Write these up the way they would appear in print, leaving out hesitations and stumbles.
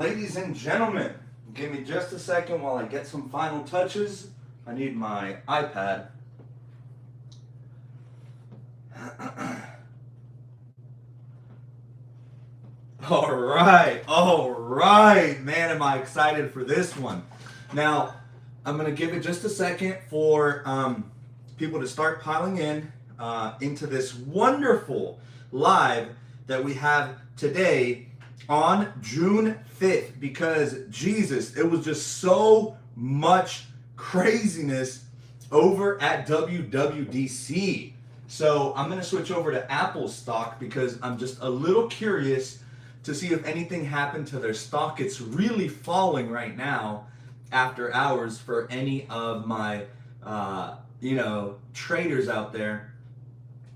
Ladies and gentlemen, give me just a second while I get some final touches. I need my iPad. All right, man, am I excited for this one. Now, I'm going to give it just a second for people to start piling in into this wonderful live that we have today on June 5th, because Jesus, it was just so much craziness over at WWDC. So I'm going to switch over to Apple stock because I'm just a little curious to see if anything happened to their stock. It's really falling right now after hours for any of my traders out there.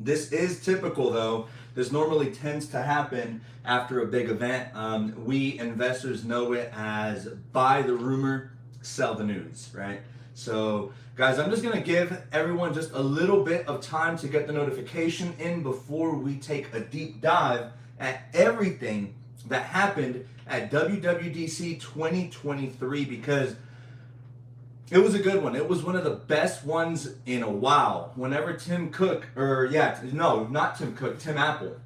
This is typical though. This normally tends to happen after a big event. We investors know it as buy the rumor, sell the news, right? So guys, I'm just gonna give everyone just a little bit of time to get the notification in before we take a deep dive at everything that happened at WWDC 2023, because it was a good one. It was one of the best ones in a while. Whenever Tim Apple,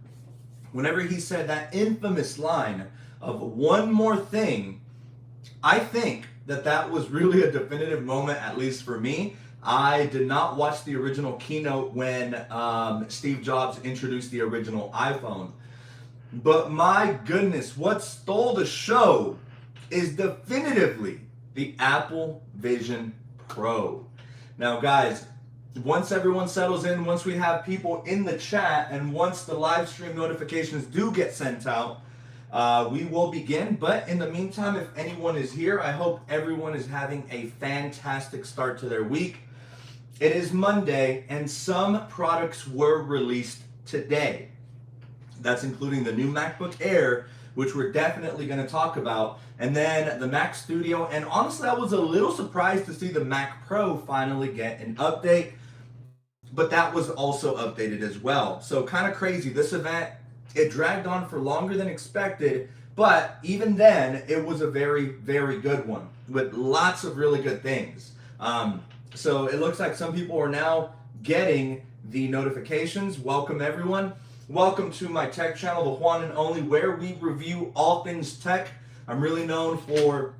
whenever he said that infamous line of one more thing, I think that was really a definitive moment, at least for me. I did not watch the original keynote when Steve Jobs introduced the original iPhone. But my goodness, what stole the show is definitively the Apple Vision Pro. Now guys, once everyone settles in, once we have people in the chat, and once the live stream notifications do get sent out, we will begin. But in the meantime, if anyone is here, I hope everyone is having a fantastic start to their week. It is Monday, and some products were released today. That's including the new MacBook Air, which we're definitely going to talk about, and then the Mac Studio. And honestly, I was a little surprised to see the Mac Pro finally get an update, but that was also updated as well. So kind of crazy. This event, it dragged on for longer than expected, but even then, it was a very, very good one with lots of really good things. So it looks like some people are now getting the notifications. Welcome, everyone. Welcome to my tech channel, TheJuan&Only, where we review all things tech. I'm really known for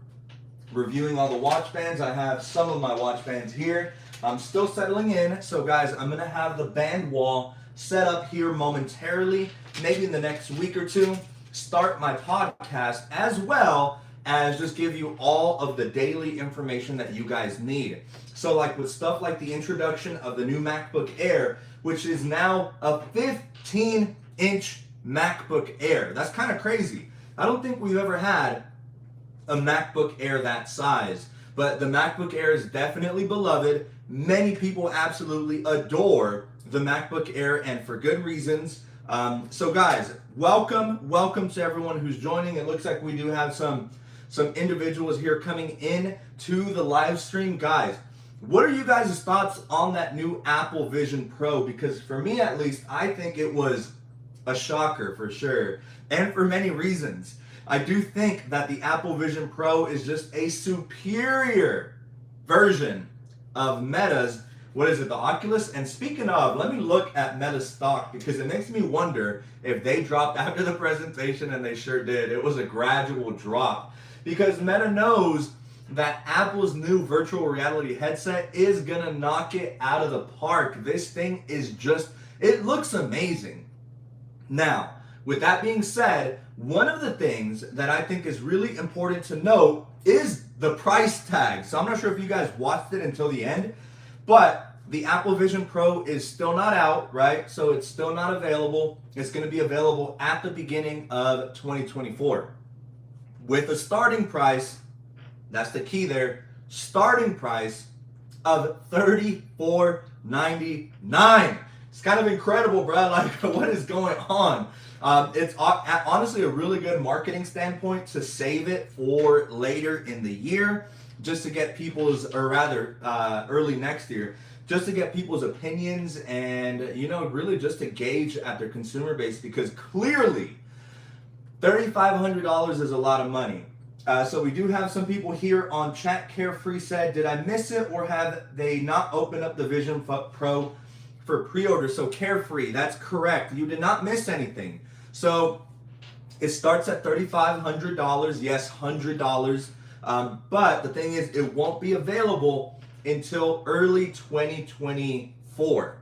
reviewing all the watch bands. I have some of my watch bands here. I'm still settling in, so guys, I'm going to have the band wall set up here momentarily, maybe in the next week or two, start my podcast, as well as just give you all of the daily information that you guys need. So like with stuff like the introduction of the new MacBook Air, which is now a 15-inch MacBook Air. That's kind of crazy. I don't think we've ever had a MacBook Air that size, but the MacBook Air is definitely beloved. Many people absolutely adore the MacBook Air, and for good reasons. So guys, welcome to everyone who's joining. It looks like we do have some individuals here coming in to the live stream. Guys, what are you guys' thoughts on that new Apple Vision Pro? Because for me, at least, I think it was a shocker for sure, and for many reasons. I do think that the Apple Vision Pro is just a superior version of Meta's, the Oculus? And speaking of, let me look at Meta's stock, because it makes me wonder if they dropped after the presentation, and they sure did. It was a gradual drop, because Meta knows that Apple's new virtual reality headset is gonna knock it out of the park. This thing is just, it looks amazing. Now, with that being said, one of the things that I think is really important to note is the price tag. So I'm not sure if you guys watched it until the end, but the Apple Vision Pro is still not out, right? So it's still not available. It's gonna be available at the beginning of 2024. With a starting price, that's the key there, starting price of $34.99. It's kind of incredible, bro. Like, what is going on? It's honestly a really good marketing standpoint to save it for later in the year, just to get people's, or rather early next year, just to get people's opinions and, really just to gauge at their consumer base, because clearly $3,500 is a lot of money. So we do have some people here on chat. Carefree said, did I miss it or have they not opened up the Vision Pro for pre-order? So Carefree, that's correct. You did not miss anything. So it starts at $3,500. Yes, $100. But the thing is, it won't be available until early 2024.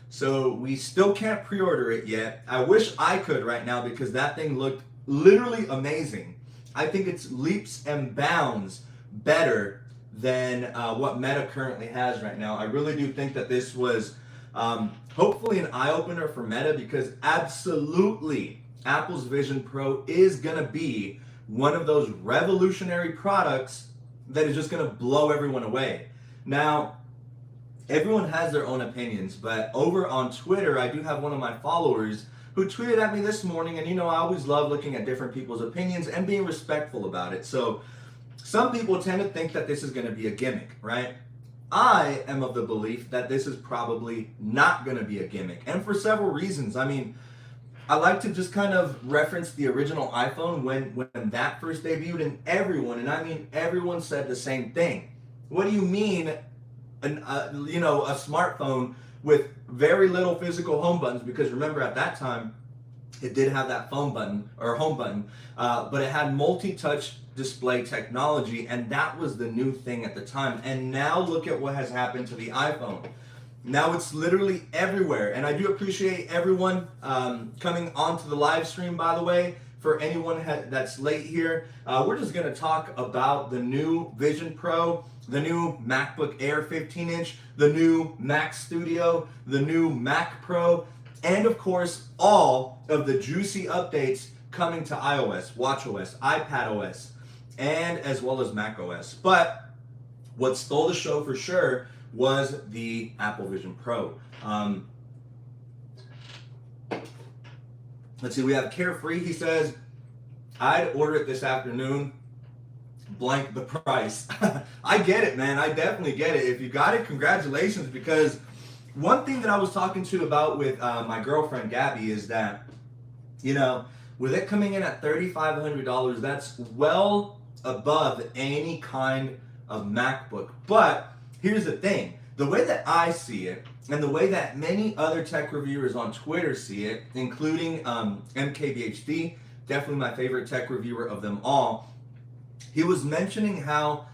So we still can't pre-order it yet. I wish I could right now because that thing looked literally amazing. I think it's leaps and bounds better than what Meta currently has right now. I really do think that this was hopefully an eye-opener for Meta, because absolutely Apple's Vision Pro is going to be one of those revolutionary products that is just going to blow everyone away. Now, everyone has their own opinions, but over on Twitter, I do have one of my followers who tweeted at me this morning, and I always love looking at different people's opinions and being respectful about it. So some people tend to think that this is going to be a gimmick, right? I am of the belief that this is probably not going to be a gimmick, and for several reasons. I mean, I like to just kind of reference the original iPhone when that first debuted, and everyone said the same thing. What do you mean, a smartphone with very little physical home buttons? Because remember, at that time, it did have that phone button or home button, but it had multi-touch display technology, and that was the new thing at the time. And now look at what has happened to the iPhone. Now it's literally everywhere, and I do appreciate everyone coming onto the live stream, by the way. For anyone that's late here, we're just going to talk about the new Vision Pro, the new MacBook Air 15-inch, the new Mac Studio, the new Mac Pro, and of course, all of the juicy updates coming to iOS, WatchOS, iPadOS, and as well as macOS. But what stole the show for sure was the Apple Vision Pro. Let's see, we have Carefree. He says, I'd order it this afternoon, blank the price. I get it, man. I definitely get it. If you got it, congratulations, because one thing that I was talking to about with my girlfriend, Gabby, is that, with it coming in at $3,500, that's well above any kind of MacBook. But here's the thing. The way that I see it, and the way that many other tech reviewers on Twitter see it, including MKBHD, definitely my favorite tech reviewer of them all, he was mentioning how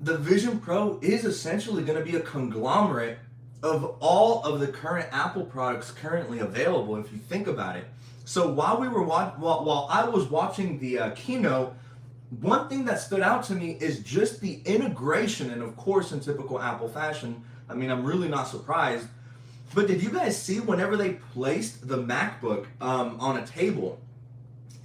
the Vision Pro is essentially going to be a conglomerate of all of the current Apple products currently available, if you think about it. So while I was watching the keynote, one thing that stood out to me is just the integration, and of course, in typical Apple fashion, I'm really not surprised. But did you guys see whenever they placed the MacBook on a table,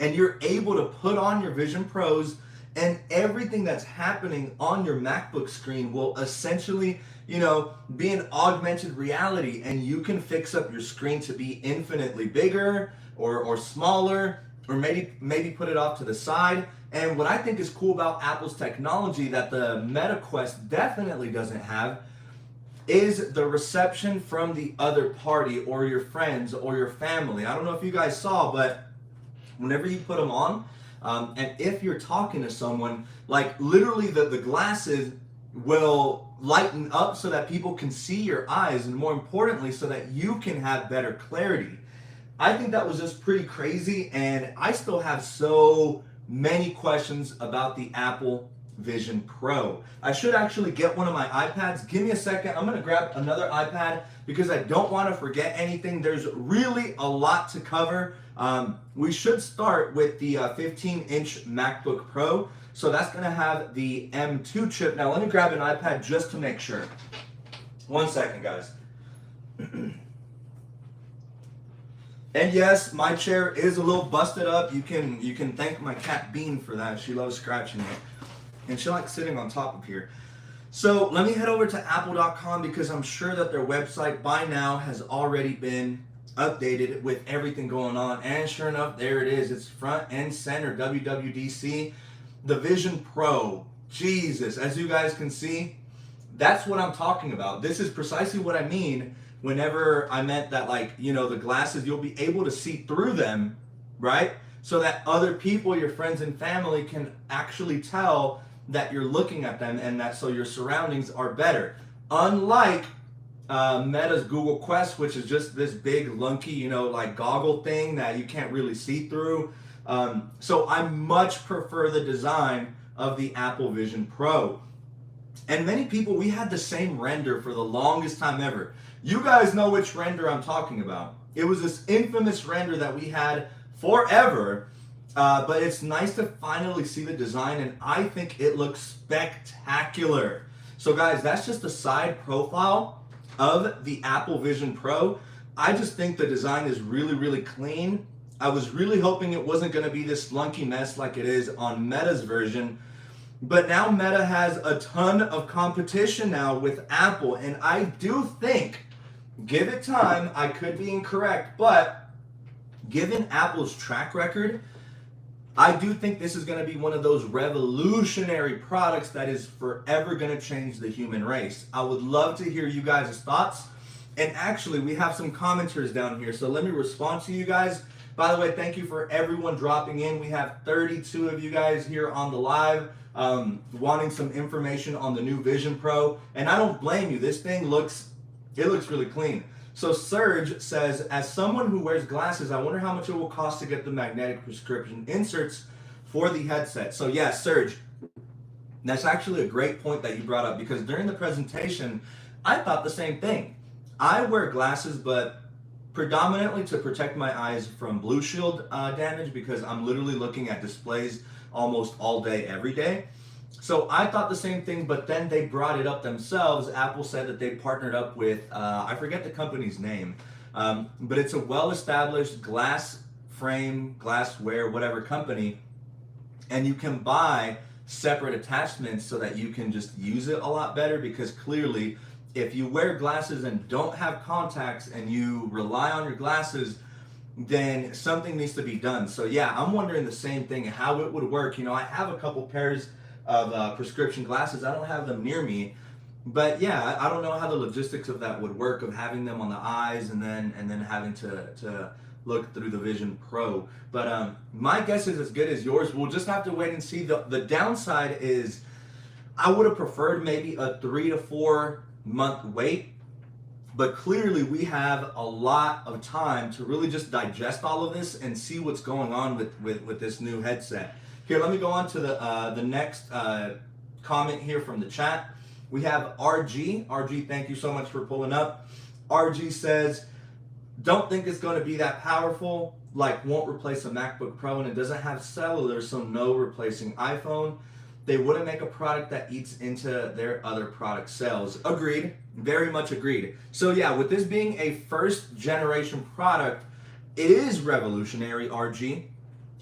and you're able to put on your Vision Pros, and everything that's happening on your MacBook screen will essentially, be an augmented reality, and you can fix up your screen to be infinitely bigger or smaller, or maybe put it off to the side. And what I think is cool about Apple's technology that the Meta Quest definitely doesn't have is the reception from the other party or your friends or your family. I don't know if you guys saw, but whenever you put them on, and if you're talking to someone, like literally the glasses will lighten up so that people can see your eyes, and more importantly, so that you can have better clarity. I think that was just pretty crazy, and I still have so many questions about the Apple Vision Pro. I should actually get one of my iPads. Give me a second. I'm going to grab another iPad because I don't want to forget anything. There's really a lot to cover. We should start with the 15-inch MacBook Pro. So that's going to have the M2 chip. Now let me grab an iPad just to make sure. One second, guys. And yes, my chair is a little busted up. You can thank my cat Bean for that. She loves scratching it. And she likes sitting on top of here. So let me head over to apple.com because I'm sure that their website by now has already been updated with everything going on. And sure enough, there it is. It's front and center, WWDC. The Vision Pro. Jesus, as you guys can see, that's what I'm talking about. This is precisely what I mean whenever I meant that, the glasses, you'll be able to see through them, right? so that other people, your friends and family, can actually tell that you're looking at them, and that so your surroundings are better. Unlike Meta's Google Quest, which is just this big lunky, like goggle thing that you can't really see through. So I much prefer the design of the Apple Vision Pro. And many people, we had the same render for the longest time ever. You guys know which render I'm talking about. It was this infamous render that we had forever, but it's nice to finally see the design, and I think it looks spectacular. So guys, that's just a side profile of the Apple Vision Pro. I just think the design is really, really clean. I was really hoping it wasn't going to be this slunky mess like it is on Meta's version. But now Meta has a ton of competition now with Apple, and I do think, give it time, I could be incorrect, but given Apple's track record, I do think this is going to be one of those revolutionary products that is forever going to change the human race. I would love to hear you guys' thoughts. And actually, we have some commenters down here, so let me respond to you guys. By the way, thank you for everyone dropping in. We have 32 of you guys here on the live wanting some information on the new Vision Pro. And I don't blame you. This thing looks really clean. So Serge says, as someone who wears glasses, I wonder how much it will cost to get the magnetic prescription inserts for the headset. So yeah, Serge, that's actually a great point that you brought up, because during the presentation, I thought the same thing. I wear glasses, but predominantly to protect my eyes from blue shield damage, because I'm literally looking at displays almost all day, every day. So I thought the same thing, but then they brought it up themselves. Apple said that they partnered up with, I forget the company's name, but it's a well-established glass frame, glassware, whatever company, and you can buy separate attachments so that you can just use it a lot better, because clearly, if you wear glasses and don't have contacts and you rely on your glasses, then something needs to be done. So yeah, I'm wondering the same thing, how it would work. I have a couple pairs of prescription glasses. I don't have them near me, but yeah, I don't know how the logistics of that would work, of having them on the eyes and then having to look through the Vision Pro. But my guess is as good as yours. We'll just have to wait and see. The downside is I would have preferred maybe a 3 to 4 month wait, but clearly we have a lot of time to really just digest all of this and see what's going on with this new headset. Here, let me go on to the next comment here from the chat. We have RG. RG, thank you so much for pulling up. RG says, don't think it's going to be that powerful, like won't replace a MacBook Pro, and it doesn't have cellular, so no replacing iPhone. They wouldn't make a product that eats into their other product sales. Agreed. Very much agreed. So yeah, with this being a first generation product, it is revolutionary, RG.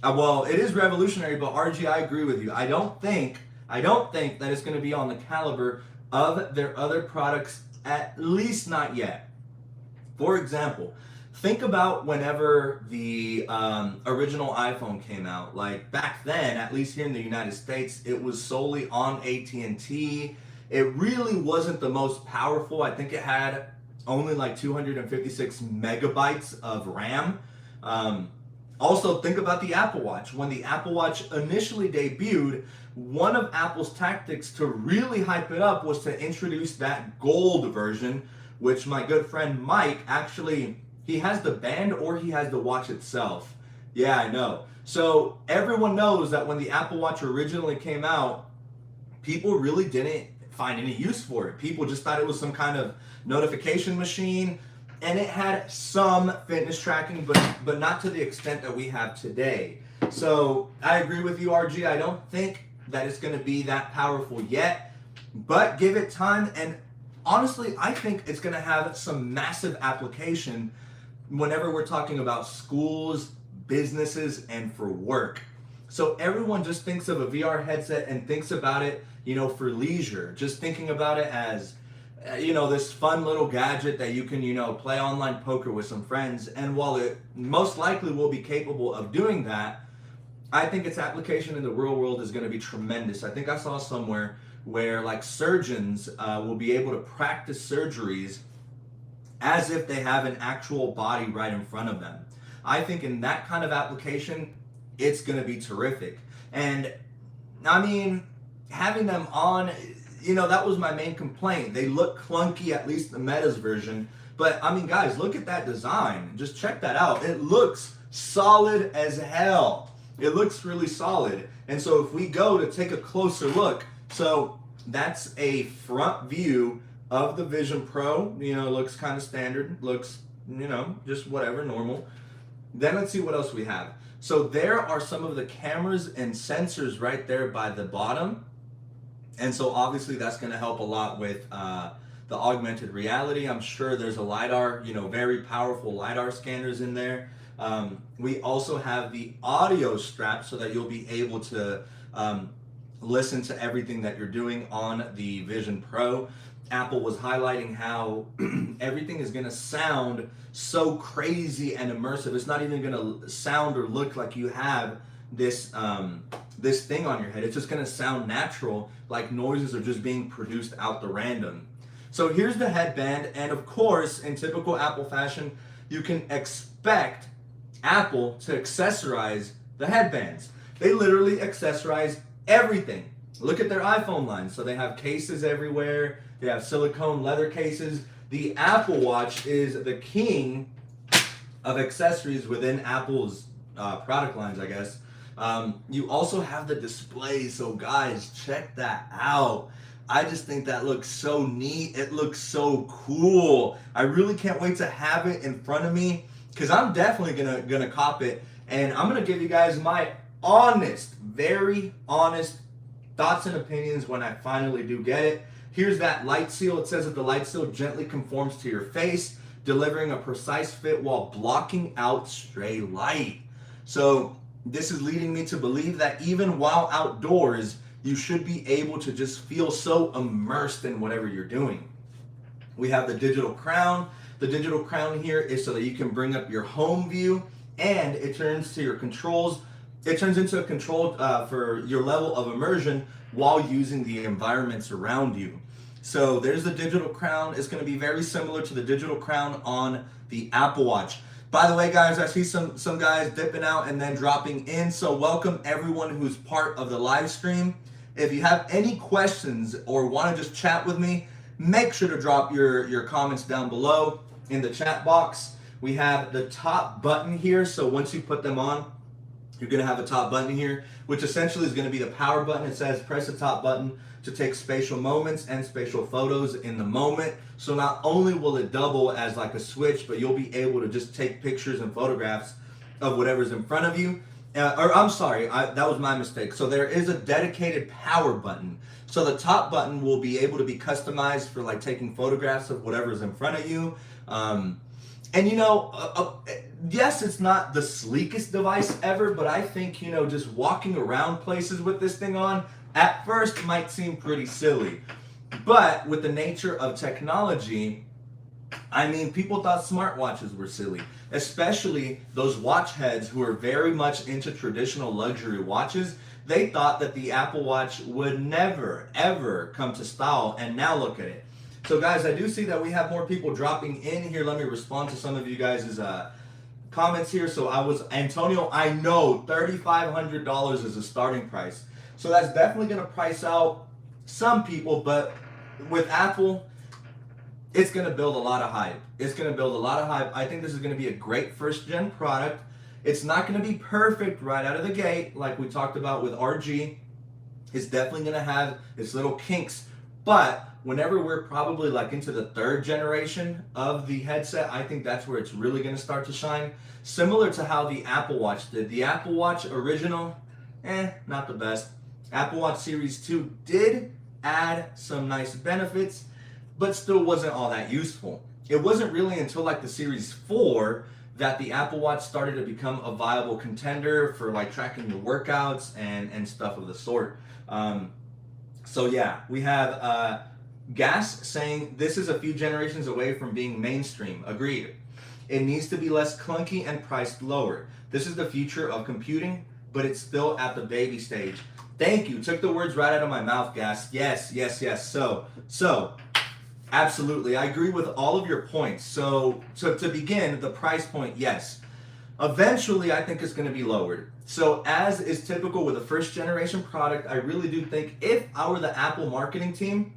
Well, it is revolutionary, but RG, I agree with you. I don't think that it's going to be on the caliber of their other products, at least not yet. For example, think about whenever the original iPhone came out. Like back then, at least here in the United States, it was solely on AT&T. It really wasn't the most powerful. I think it had only like 256 megabytes of RAM. Also, think about the Apple Watch. When the Apple Watch initially debuted, one of Apple's tactics to really hype it up was to introduce that gold version, which my good friend Mike actually, he has the band or he has the watch itself. Yeah, I know. So everyone knows that when the Apple Watch originally came out, people really didn't find any use for it. People just thought it was some kind of notification machine, and it had some fitness tracking, but not to the extent that we have today. So I agree with you, RG. I don't think that it's going to be that powerful yet, but give it time. And honestly, I think it's going to have some massive application whenever we're talking about schools, businesses, and for work. So everyone just thinks of a VR headset and thinks about it, for leisure, just thinking about it as, this fun little gadget that you can, play online poker with some friends. And while it most likely will be capable of doing that, I think its application in the real world is going to be tremendous. I think I saw somewhere where like surgeons will be able to practice surgeries as if they have an actual body right in front of them. I think in that kind of application, it's going to be terrific. And I mean, having them on, that was my main complaint. They look clunky, at least the Meta's version. But I mean, guys, look at that design. Just check that out. It looks solid as hell. It looks really solid. And so if we go to take a closer look, so that's a front view of the Vision Pro. It looks kind of standard. Looks, just whatever, normal. Then let's see what else we have. So there are some of the cameras and sensors right there by the bottom. And so obviously that's going to help a lot with the augmented reality. I'm sure there's a LiDAR, very powerful LiDAR scanners in there. We also have the audio strap so that you'll be able to listen to everything that you're doing on the Vision Pro. Apple was highlighting how everything is going to sound so crazy and immersive. It's not even going to sound or look like you have this thing on your head. It's just going to sound natural, like noises are just being produced out the random. So here's the headband, and of course, in typical Apple fashion, you can expect Apple to accessorize the headbands. They literally accessorize everything. Look at their iPhone line. So they have cases everywhere. They have silicone leather cases. The Apple Watch is the king of accessories within Apple's product lines, I guess. You also have the display. So guys, check that out. I just think that looks so neat. It looks so cool. I really can't wait to have it in front of me, because I'm definitely gonna cop it, and I'm gonna give you guys my honest, very honest thoughts and opinions when I finally do get it. Here's that light seal. It says that the light seal gently conforms to your face, delivering a precise fit while blocking out stray light. So this is leading me to believe that even while outdoors, you should be able to just feel so immersed in whatever you're doing. We have the digital crown. The digital crown here is so that you can bring up your home view, and it turns to your controls. It turns into a control for your level of immersion while using the environments around you. So there's the digital crown. It's going to be very similar to the digital crown on the Apple Watch. By the way, guys, I see some guys dipping out and then dropping in. So welcome everyone who's part of the live stream. If you have any questions or want to just chat with me, make sure to drop your comments down below in the chat box. We have the top button here. So once you put them on, you're going to have a top button here, which essentially is going to be the power button. It says press the top button to take spatial moments and spatial photos in the moment. So not only will it double as like a switch, but you'll be able to just take pictures and photographs of whatever's in front of you. I'm sorry, that was my mistake. So there is a dedicated power button. So the top button will be able to be customized for like taking photographs of whatever's in front of you. Yes, it's not the sleekest device ever, but I think, just walking around places with this thing on, at first might seem pretty silly. But with the nature of technology, I mean, people thought smartwatches were silly, especially those watch heads who are very much into traditional luxury watches. They thought that the Apple Watch would never, ever come to style, and now look at it. So guys, I do see that we have more people dropping in here. Let me respond to some of you guys' comments here. So Antonio, I know $3,500 is a starting price. So that's definitely going to price out some people, but with Apple, it's going to build a lot of hype. It's going to build a lot of hype. I think this is going to be a great first-gen product. It's not going to be perfect right out of the gate, like we talked about with RG. It's definitely going to have its little kinks, but whenever we're probably like into the third generation of the headset, I think that's where it's really going to start to shine. Similar to how the Apple Watch did. The Apple Watch original, not the best. Apple Watch Series 2 did add some nice benefits, but still wasn't all that useful. It wasn't really until like the Series 4 that the Apple Watch started to become a viable contender for like tracking your workouts and stuff of the sort. So yeah, we have Gas saying this is a few generations away from being mainstream. Agreed. It needs to be less clunky and priced lower. This is the future of computing, but it's still at the baby stage. Thank you. Took the words right out of my mouth, Gas. Yes. So, absolutely. I agree with all of your points. So, to begin, the price point, yes. Eventually, I think it's going to be lowered. So as is typical with a first generation product, I really do think if I were the Apple marketing team,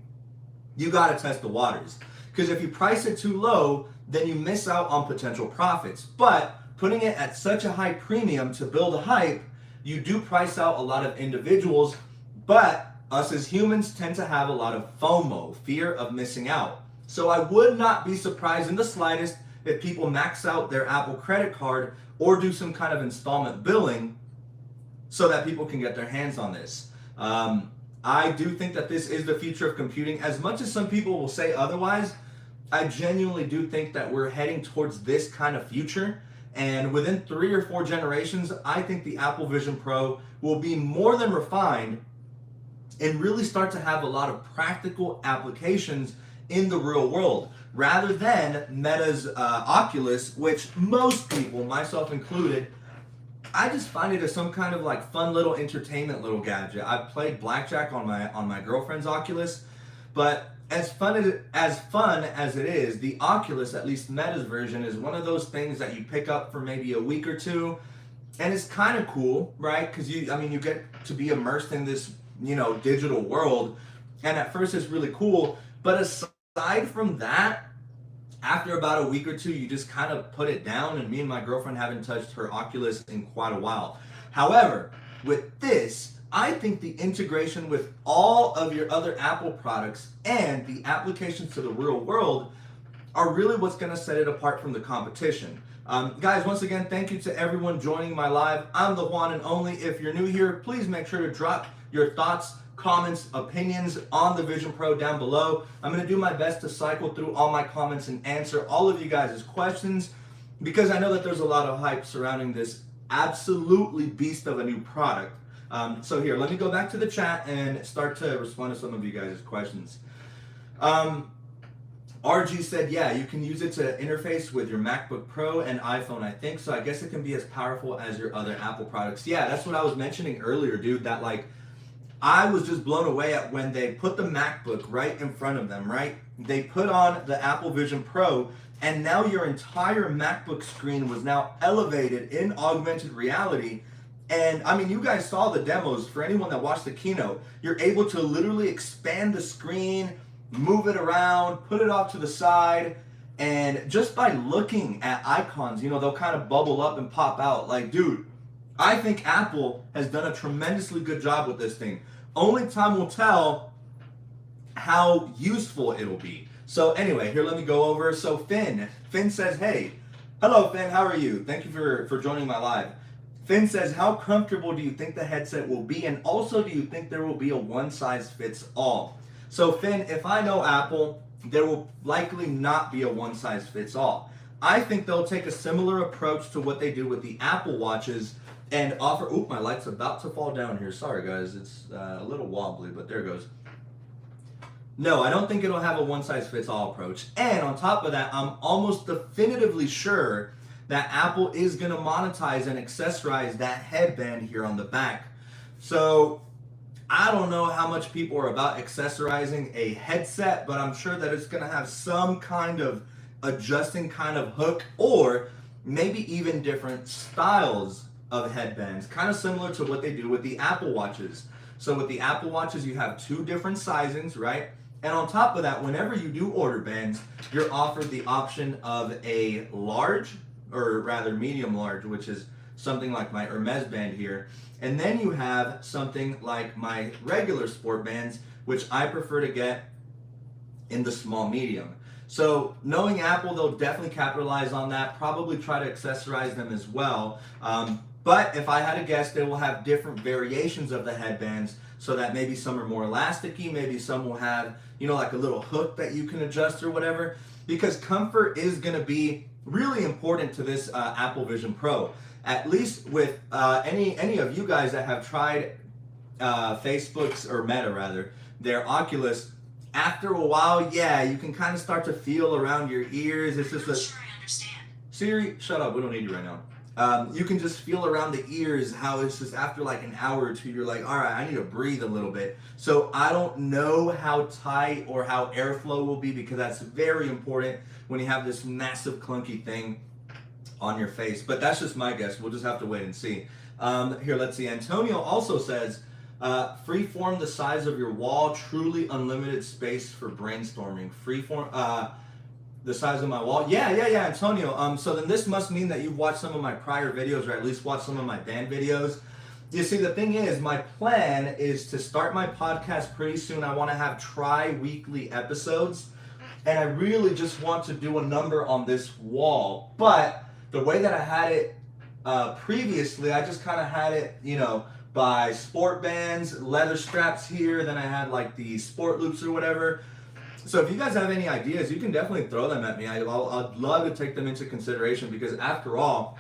you got to test the waters. Because if you price it too low, then you miss out on potential profits. But putting it at such a high premium to build a hype, you do price out a lot of individuals, but us as humans tend to have a lot of FOMO, fear of missing out. So I would not be surprised in the slightest if people max out their Apple credit card or do some kind of installment billing so that people can get their hands on this. I do think that this is the future of computing. As much as some people will say otherwise, I genuinely do think that we're heading towards this kind of future. And within 3 or 4 generations, I think the Apple Vision Pro will be more than refined and really start to have a lot of practical applications in the real world, rather than Meta's Oculus, which most people, myself included, I just find it as some kind of like fun little entertainment little gadget. I've played blackjack on my girlfriend's Oculus, but as fun as it is, the Oculus, at least Meta's version, is one of those things that you pick up for maybe a week or two, and it's kind of cool, right? Because you get to be immersed in this, digital world, and at first it's really cool. But aside from that, after about a week or two, you just kind of put it down, and me and my girlfriend haven't touched her Oculus in quite a while. However, with this, I think the integration with all of your other Apple products and the applications to the real world are really what's going to set it apart from the competition. Guys, once again, thank you to everyone joining my live. I'm TheJuan&Only. If you're new here, please make sure to drop your thoughts, comments, opinions on the Vision Pro down below. I'm going to do my best to cycle through all my comments and answer all of you guys' questions, because I know that there's a lot of hype surrounding this absolutely beast of a new product. So here, let me go back to the chat and start to respond to some of you guys' questions. RG said, yeah, you can use it to interface with your MacBook Pro and iPhone, I think. So I guess it can be as powerful as your other Apple products. Yeah, that's what I was mentioning earlier, dude, that like, I was just blown away at when they put the MacBook right in front of them, right? They put on the Apple Vision Pro, and now your entire MacBook screen was now elevated in augmented reality. And I mean, you guys saw the demos. For anyone that watched the keynote, you're able to literally expand the screen, move it around, put it off to the side, and just by looking at icons, they'll kind of bubble up and pop out. Like, dude, I think Apple has done a tremendously good job with this thing. Only time will tell how useful it'll be. So anyway, here, let me go over. So Finn says, hey, hello Finn, how are you? Thank you for joining my live. Finn says, how comfortable do you think the headset will be? And also, do you think there will be a one-size-fits-all? So Finn, if I know Apple, there will likely not be a one-size-fits-all. I think they'll take a similar approach to what they do with the Apple Watches and offer, oop, my light's about to fall down here. Sorry guys, it's a little wobbly, but there it goes. No, I don't think it'll have a one-size-fits-all approach. And on top of that, I'm almost definitively sure that Apple is going to monetize and accessorize that headband here on the back. So I don't know how much people are about accessorizing a headset, but I'm sure that it's going to have some kind of adjusting kind of hook, or maybe even different styles of headbands, kind of similar to what they do with the Apple Watches. So with the Apple Watches, you have 2 different sizings, right? And on top of that, whenever you do order bands, you're offered the option of a large, or rather medium large, which is something like my Hermes band here. And then you have something like my regular sport bands, which I prefer to get in the small medium. So knowing Apple, they'll definitely capitalize on that, probably try to accessorize them as well. But if I had to guess, they will have different variations of the headbands, so that maybe some are more elasticy, maybe some will have, like a little hook that you can adjust or whatever, because comfort is going to be really important to this Apple Vision Pro. At least with any of you guys that have tried Facebook's, or Meta rather, their Oculus, after a while, yeah, you can kind of start to feel around your ears. It's just Sure, I understand. Siri, shut up, we don't need you right now. You can just feel around the ears how it's just after like an hour or two, you're like, all right, I need to breathe a little bit. So I don't know how tight or how airflow will be, because that's very important when you have this massive clunky thing on your face. But that's just my guess. We'll just have to wait and see. Here, let's see. Antonio also says, freeform the size of your wall, truly unlimited space for brainstorming. Freeform the size of my wall. Yeah, Antonio. So then this must mean that you've watched some of my prior videos, or at least watched some of my band videos. You see, the thing is, my plan is to start my podcast pretty soon. I want to have tri-weekly episodes, and I really just want to do a number on this wall. But the way that I had it previously, I just kind of had it, you know, by sport bands, leather straps here, then I had like the sport loops or whatever. So if you guys have any ideas, you can definitely throw them at me. I'd love to take them into consideration, because after all,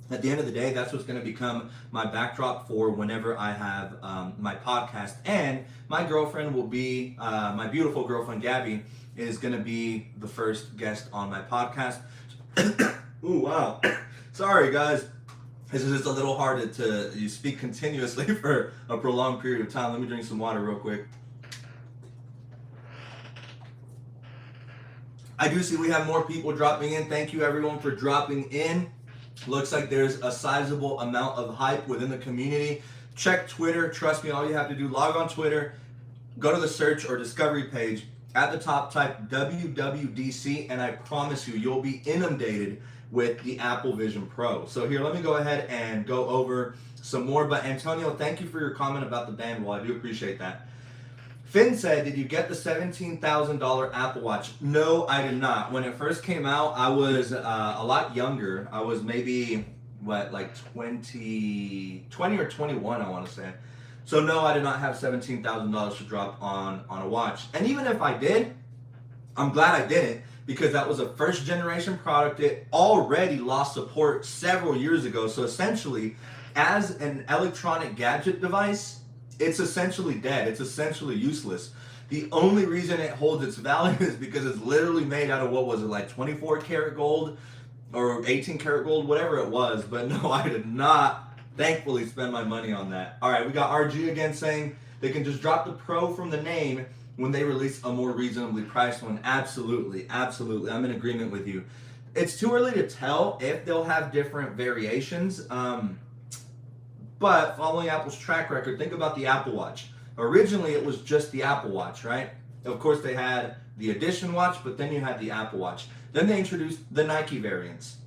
at the end of the day, that's what's going to become my backdrop for whenever I have my podcast. And my girlfriend will be, my beautiful girlfriend Gabby, is going to be the first guest on my podcast. Ooh, wow. Sorry, guys. This is just a little hard to speak continuously for a prolonged period of time. Let me drink some water real quick. I do see we have more people dropping in. Thank you, everyone, for dropping in. Looks like there's a sizable amount of hype within the community. Check Twitter. Trust me, all you have to do, log on Twitter, go to the search or discovery page. At the top, type WWDC, and I promise you, you'll be inundated with the Apple Vision Pro. So here, let me go ahead and go over some more. But Antonio, thank you for your comment about the band wall. I do appreciate that. Finn said, did you get the $17,000 Apple Watch? No, I did not. When it first came out, I was a lot younger. I was maybe, like 20 or 21, I want to say. So no, I did not have $17,000 to drop on a watch. And even if I did, I'm glad I didn't, because that was a first generation product. It already lost support several years ago. So essentially, as an electronic gadget device, it's essentially dead. It's essentially useless. The only reason it holds its value is because it's literally made out of, what was it, like 24 karat gold or 18 karat gold, whatever it was. But no, I did not, thankfully, spend my money on that. All right, we got RG again saying they can just drop the Pro from the name when they release a more reasonably priced one. Absolutely, absolutely. I'm in agreement with you. It's too early to tell if they'll have different variations. But following Apple's track record, think about the Apple Watch. Originally, it was just the Apple Watch, right? Of course, they had the Edition watch, but then you had the Apple Watch. Then they introduced the Nike variants.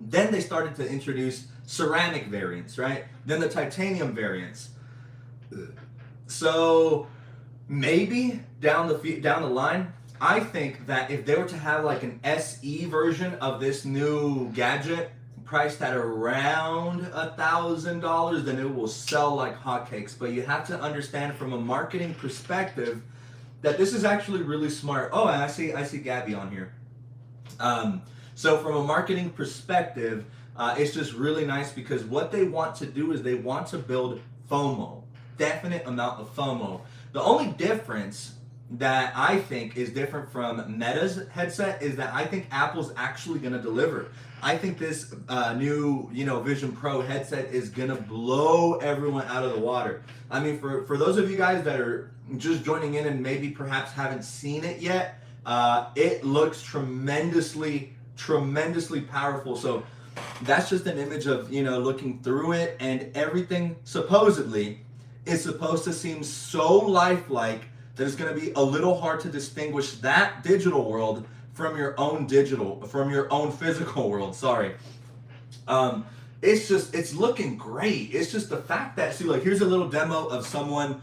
Then they started to introduce ceramic variants, right? Then the titanium variants. So maybe down the line, I think that if they were to have like an SE version of this new gadget, priced at around $1,000, then it will sell like hotcakes. But you have to understand from a marketing perspective that this is actually really smart. Oh, and I see Gabby on here. So from a marketing perspective, it's just really nice, because what they want to do is they want to build FOMO, definite amount of FOMO. The only difference that I think is different from Meta's headset is that I think Apple's actually going to deliver. I think this new, Vision Pro headset is going to blow everyone out of the water. I mean, for those of you guys that are just joining in and maybe perhaps haven't seen it yet, it looks tremendously powerful. So that's just an image of, looking through it, and everything supposedly is supposed to seem so lifelike that it's going to be a little hard to distinguish that digital world from your own physical world. Sorry. It's looking great. It's just the fact that, see, like, here's a little demo of someone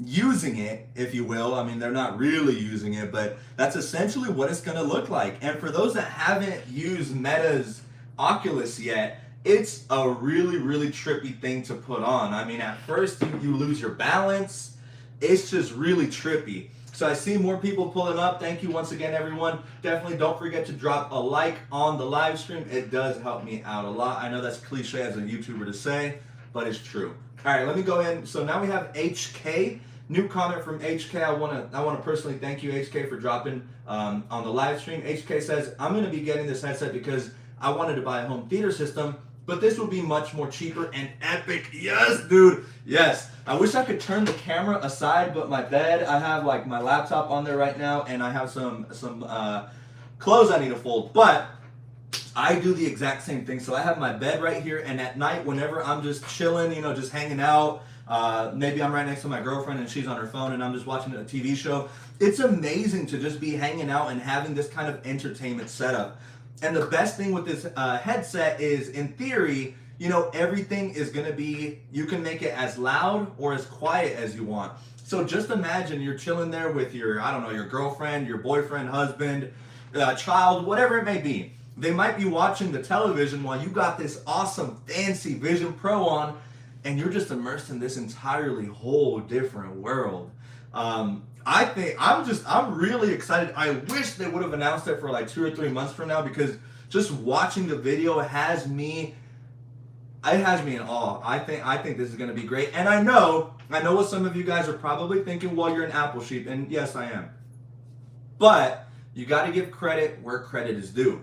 using it, if you will. I mean, they're not really using it, but that's essentially what it's going to look like. And for those that haven't used Meta's Oculus yet, it's a really, really trippy thing to put on. I mean, at first you lose your balance. It's just really trippy. So I see more people pulling up. Thank you once again, everyone. Definitely don't forget to drop a like on the live stream. It does help me out a lot. I know that's cliche as a YouTuber to say, but it's true. All right, let me go ahead. So now we have HK. New comment from HK. I want to personally thank you, HK, for dropping on the live stream. HK says, I'm going to be getting this headset because I wanted to buy a home theater system, but this will be much more cheaper and epic. Yes, dude. Yes. I wish I could turn the camera aside, but my bed, I have like my laptop on there right now, and I have some clothes I need to fold. But I do the exact same thing. So I have my bed right here, and at night, whenever I'm just chilling, you know, just hanging out, maybe I'm right next to my girlfriend and she's on her phone and I'm just watching a TV show. It's amazing to just be hanging out and having this kind of entertainment setup. And the best thing with this headset is, in theory, you know, everything is going to be, you can make it as loud or as quiet as you want. So just imagine you're chilling there with your, I don't know, your girlfriend, your boyfriend, husband, child, whatever it may be. They might be watching the television while you got this awesome fancy Vision Pro on, and you're just immersed in this entirely whole different world. I think I'm really excited. I wish they would have announced it for like 2 or 3 months from now, because just watching the video has me in awe. I think this is going to be great. And I know what some of you guys are probably thinking, well, you're an Apple sheep, and yes, I am. But you got to give credit where credit is due.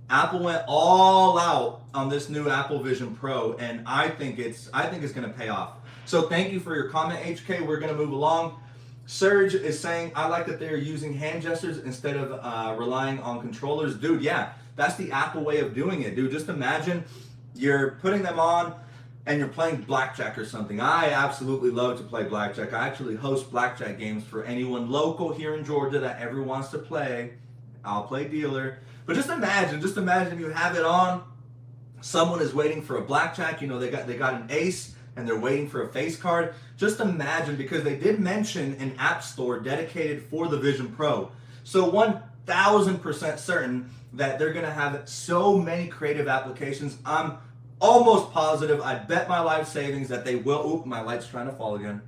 Apple went all out on this new Apple Vision Pro, and I think it's going to pay off. So thank you for your comment, HK. We're going to move along. Serge is saying, I like that they're using hand gestures instead of relying on controllers. Dude, yeah, that's the Apple way of doing it, dude. Just imagine you're putting them on and you're playing blackjack or something. I absolutely love to play blackjack. I actually host blackjack games for anyone local here in Georgia that ever wants to play. I'll play dealer. But just imagine you have it on. Someone is waiting for a blackjack. You know, they got an ace and they're waiting for a face card. Just imagine, because they did mention an app store dedicated for the Vision Pro. So 1000% certain that they're going to have so many creative applications. I'm almost positive, I bet my life savings that they will. Oop, my light's trying to fall again.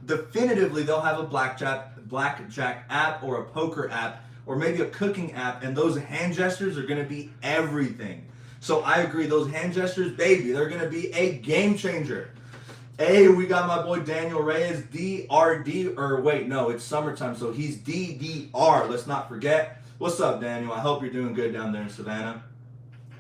Definitively, they'll have a blackjack app or a poker app or maybe a cooking app, and those hand gestures are going to be everything. So I agree, those hand gestures, baby, they're going to be a game changer. Hey, we got my boy Daniel Reyes, DRD, or wait, no, it's summertime, so he's DDR. Let's not forget. What's up, Daniel? I hope you're doing good down there in Savannah.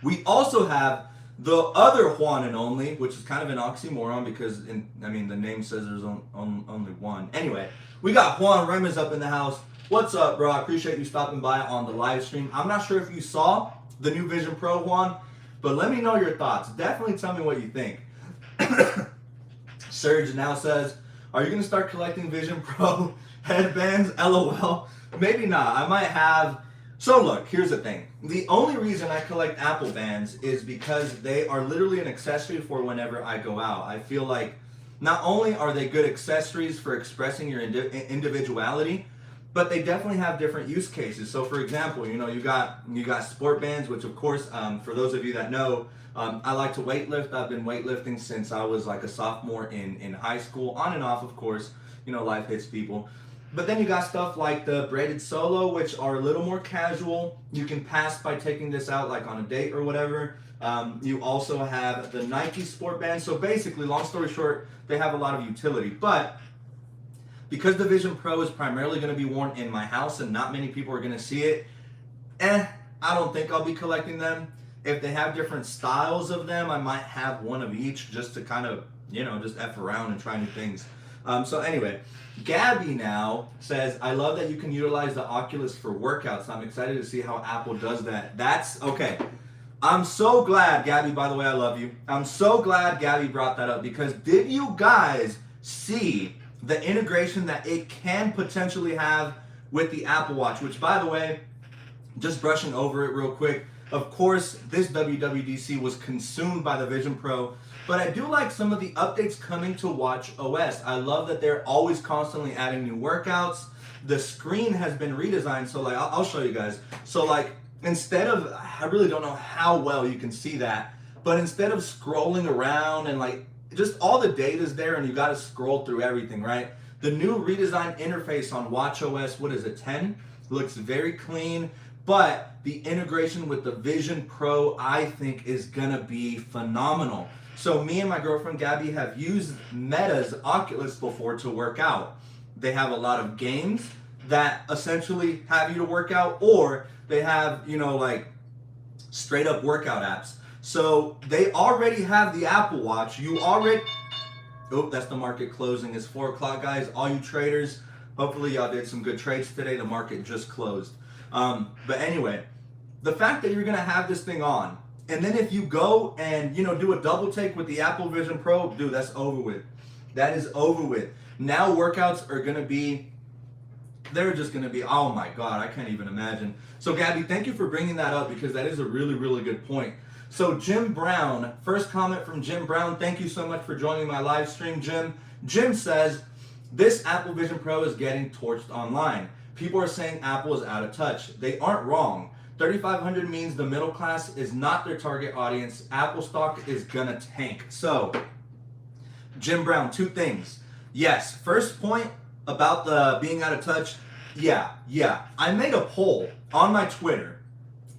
We also have the other Juan and Only, which is kind of an oxymoron because, the name says there's only one. Anyway, we got Juan Remes up in the house. What's up, bro? I appreciate you stopping by on the live stream. I'm not sure if you saw the new Vision Pro, Juan, but let me know your thoughts. Definitely tell me what you think. Serge now says, are you going to start collecting Vision Pro headbands? LOL. Maybe not. I might have. So look, here's the thing. The only reason I collect Apple bands is because they are literally an accessory for whenever I go out. I feel like not only are they good accessories for expressing your individuality, but they definitely have different use cases. So for example, you got sport bands, which of course, for those of you that know, I like to weightlift. I've been weightlifting since I was like a sophomore in high school, on and off, of course. You know, life hits people. But then you got stuff like the braided solo, which are a little more casual. You can pass by taking this out like on a date or whatever. You also have the Nike sport band. So basically, long story short, they have a lot of utility. But because the Vision Pro is primarily going to be worn in my house and not many people are going to see it, I don't think I'll be collecting them. If they have different styles of them, I might have one of each just to kind of, just F around and try new things. So anyway, Gabby now says, I love that you can utilize the Oculus for workouts. I'm excited to see how Apple does that. That's okay. I'm so glad, Gabby, by the way, I love you. I'm so glad Gabby brought that up, because did you guys see the integration that it can potentially have with the Apple Watch? Which, by the way, just brushing over it real quick, of course, this WWDC was consumed by the Vision Pro, but I do like some of the updates coming to WatchOS. I love that they're always constantly adding new workouts. The screen has been redesigned, so like, I'll show you guys. So like, instead of, I really don't know how well you can see that, but instead of scrolling around and like, just all the data's there and you gotta scroll through everything, right? The new redesigned interface on WatchOS, what is it, 10? Looks very clean. But the integration with the Vision Pro, I think, is gonna be phenomenal. So me and my girlfriend Gabby have used Meta's Oculus before to work out. They have a lot of games that essentially have you to work out, or they have, like straight up workout apps. So they already have the Apple Watch. Oh, that's the market closing. It's 4 o'clock, guys. All you traders, hopefully y'all did some good trades today. The market just closed. But anyway, the fact that you're gonna have this thing on, and then if you go and do a double take with the Apple Vision Pro, dude, that's over with. That is over with. Now workouts are gonna be, they're just gonna be, oh my God, I can't even imagine. So Gabby, thank you for bringing that up because that is a really, really good point. So Jim Brown, first comment from Jim Brown. Thank you so much for joining my live stream, Jim. Jim says, this Apple Vision Pro is getting torched online. People are saying Apple is out of touch. They aren't wrong. 3,500 means the middle class is not their target audience. Apple stock is gonna tank. So, Jim Brown, two things. Yes, first point about the being out of touch. Yeah. I made a poll on my Twitter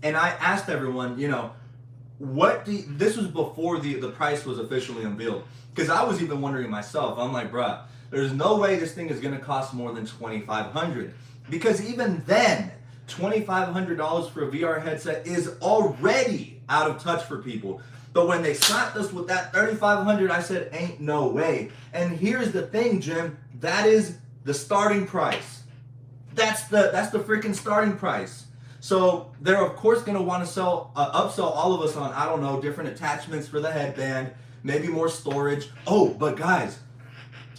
and I asked everyone, this was before the price was officially unveiled. Because I was even wondering myself, I'm like, bruh, there's no way this thing is gonna cost more than $2,500. Because even then, $2,500 for a VR headset is already out of touch for people. But when they slapped us with that $3,500, I said, ain't no way. And here's the thing, Jim, that is the starting price. That's the freaking starting price. So they're of course gonna want to upsell all of us on, I don't know, different attachments for the headband, maybe more storage. Oh, but guys,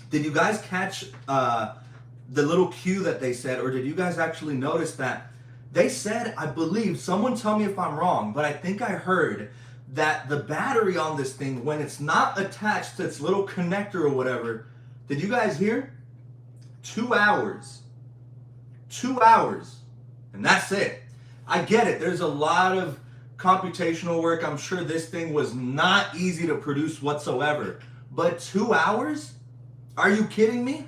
did you guys catch the little cue that they said, or did you guys actually notice that they said, I believe, someone tell me if I'm wrong, but I think I heard that the battery on this thing, when it's not attached to its little connector or whatever, did you guys hear? 2 hours. 2 hours. And that's it. I get it. There's a lot of computational work. I'm sure this thing was not easy to produce whatsoever. But 2 hours? Are you kidding me?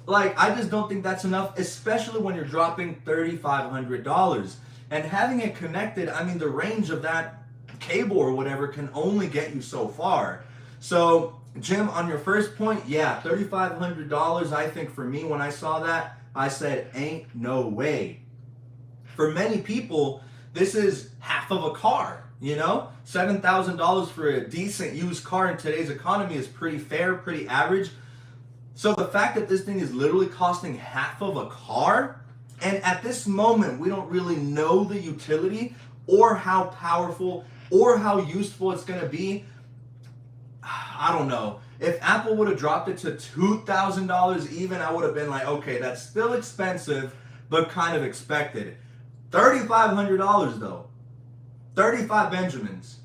Like, I just don't think that's enough, especially when you're dropping $3,500. And having it connected, I mean, the range of that cable or whatever can only get you so far. So, Jim, on your first point, yeah, $3,500, I think for me, when I saw that, I said, ain't no way. For many people, this is half of a car, $7,000 for a decent used car in today's economy is pretty fair, pretty average. So the fact that this thing is literally costing half of a car, and at this moment, we don't really know the utility or how powerful or how useful it's gonna be. I don't know. If Apple would have dropped it to $2,000 even, I would have been like, okay, that's still expensive, but kind of expected. $3,500 though. 35 Benjamins.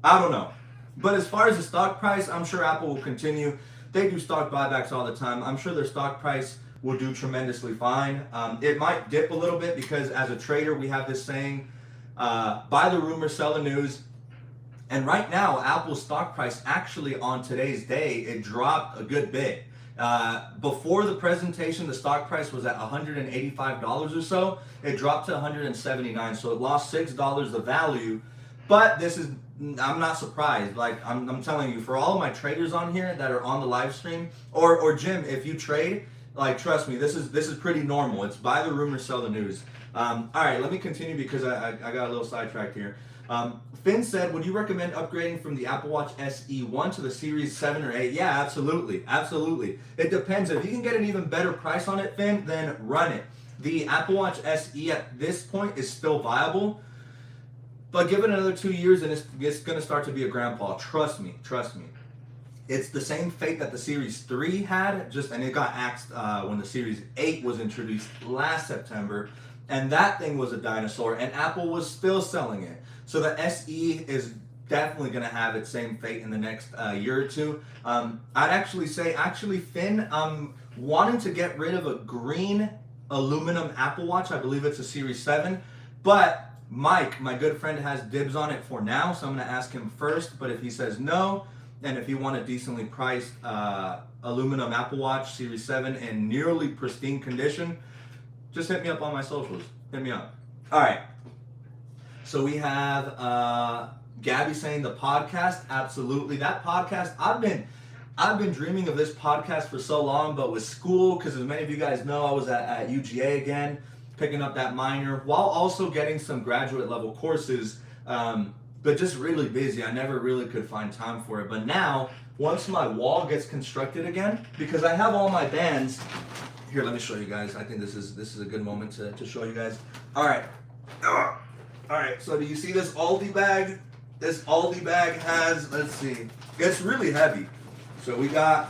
I don't know. But as far as the stock price, I'm sure Apple will continue. They do stock buybacks all the time. I'm sure their stock price will do tremendously fine. It might dip a little bit because as a trader, we have this saying, buy the rumor, sell the news. And right now, Apple's stock price actually on today's day, it dropped a good bit. Before the presentation, the stock price was at $185 or so. It dropped to $179, so it lost $6 of value. But I'm not surprised. Like I'm telling you, for all of my traders on here that are on the live stream, or Jim, if you trade, like trust me, this is pretty normal. It's buy the rumor, sell the news. All right, let me continue because I got a little sidetracked here. Finn said, would you recommend upgrading from the Apple Watch SE 1 to the Series 7 or 8? Yeah, absolutely. It depends. If you can get an even better price on it, Finn, then run it. The Apple Watch SE at this point is still viable, but give it another 2 years and it's going to start to be a grandpa. Trust me. It's the same fate that the Series 3 had, and it got axed when the Series 8 was introduced last September, and that thing was a dinosaur, and Apple was still selling it. So the SE is definitely going to have its same fate in the next year or two. I'd actually say, Finn, I'm wanting to get rid of a green aluminum Apple Watch. I believe it's a Series 7, but Mike, my good friend, has dibs on it for now, so I'm going to ask him first. But if he says no, and if you want a decently priced aluminum Apple Watch Series 7 in nearly pristine condition, just hit me up on my socials. Hit me up. All right. So we have Gabby saying the podcast. Absolutely. That podcast, I've been dreaming of this podcast for so long, but with school, because as many of you guys know, I was at UGA again, picking up that minor, while also getting some graduate level courses, but just really busy. I never really could find time for it. But now, once my wall gets constructed again, because I have all my bands, here, let me show you guys. I think this is a good moment to show you guys. All right. All right, so do you see this Aldi bag? This Aldi bag has, let's see, it's really heavy. So we got,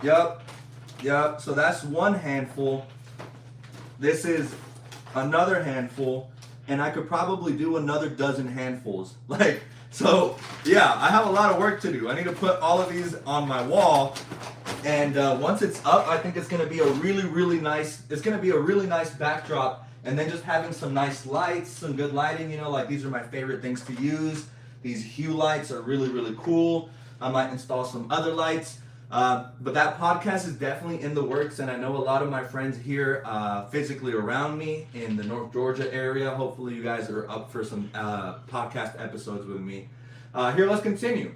yep, so that's one handful. This is another handful, and I could probably do another dozen handfuls. Like, so yeah, I have a lot of work to do. I need to put all of these on my wall, and once it's up, I think it's gonna be a really nice, it's gonna be a really nice backdrop. And then just having some nice lights, some good lighting, you know, like these are my favorite things to use. These hue lights are really cool. I might install some other lights. But that podcast is definitely in the works, and I know a lot of my friends here physically around me in the North Georgia area. Hopefully you guys are up for some podcast episodes with me. Here, let's continue.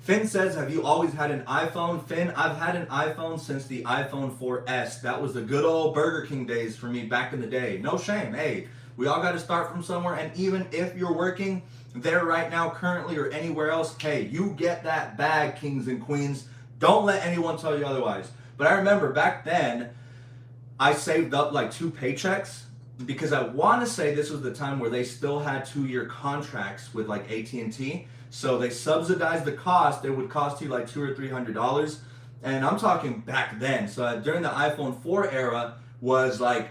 Finn says, have you always had an iPhone? Finn, I've had an iPhone since the iPhone 4S. That was the good old Burger King days for me back in the day. No shame. Hey, we all got to start from somewhere. And even if you're working there right now, currently, or anywhere else, hey, you get that bag, kings and queens. Don't let anyone tell you otherwise. But I remember back then, I saved up like 2 paychecks because I want to say this was the time where they still had 2-year contracts with like AT&T. So they subsidized the cost. It would cost you like $200 or $300, and I'm talking back then. So during the iPhone 4 era, was like,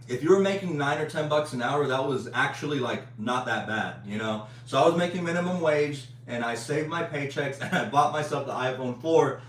if you were making $9 or $10 an hour, that was actually like not that bad, you know. So I was making minimum wage, and I saved my paychecks, and I bought myself the iPhone 4.